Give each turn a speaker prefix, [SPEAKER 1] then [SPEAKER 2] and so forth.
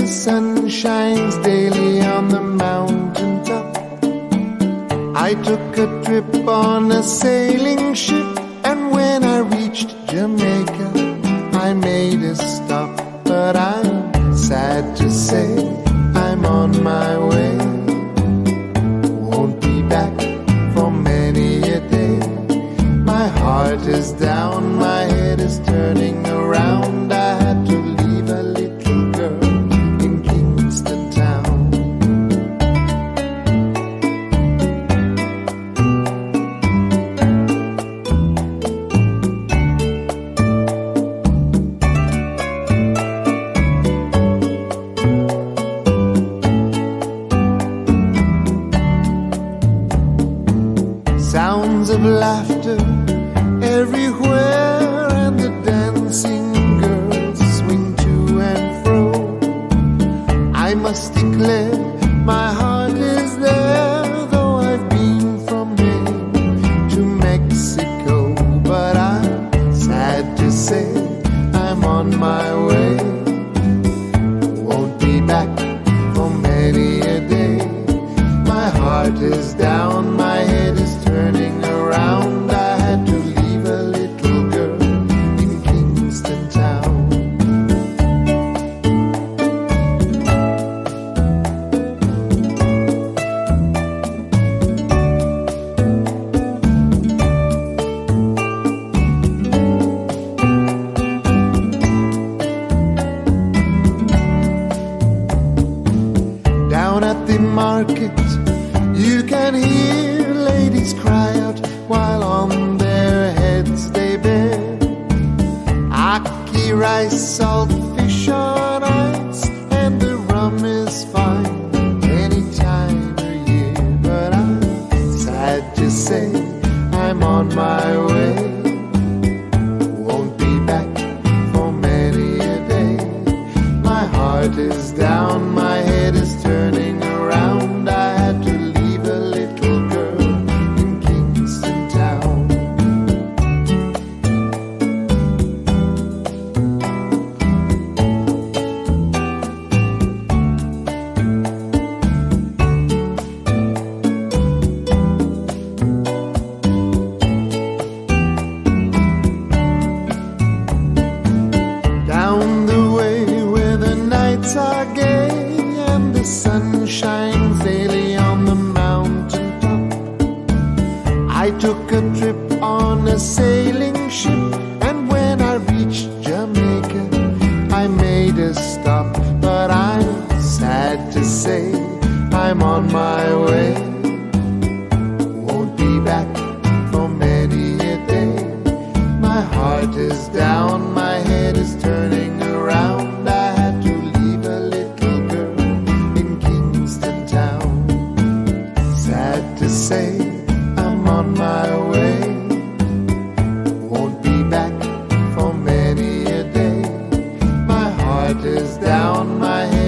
[SPEAKER 1] the sun shines daily on the mountain top. I took a trip on a sailing ship, and when I reached Jamaica, I made a stop. But I'm sad to say I'm on my way. Won't be back for many a day. My heart is down, my head is turning around. I had to leave a little girl in Kingston town. Sounds of laughter everywhere, and the dancing girls swing to and fro. I must declare my heart is there, though I've been from Maine to Mexico. But I'm sad to say I'm on my way. Won't be back for many a day. My heart is down, my head is turning around. I had to leave a little girl in Kingston town. Down at the market, you can hear ladies cry out while on their heads they bear ackee rice, salt fish on ice, and the rum is fine any time of year. But I'm sad to say I'm on my way. Won't be back for many a day. My heart is down, my head is turning around. I had to leave a little girl in Kingston town. Down the way where the nights are gay and the sun shines daily on the mountain top, I took a trip on a sailing ship, and when I reached Jamaica, I made a stop. But I'm sad to say I'm on my way. Won't be back for many a day. My heart is down, my head is turning around. I had to leave a little girl in Kingston town. Sad to say I'm on my way. Won't be back for many a day. My heart is down, my head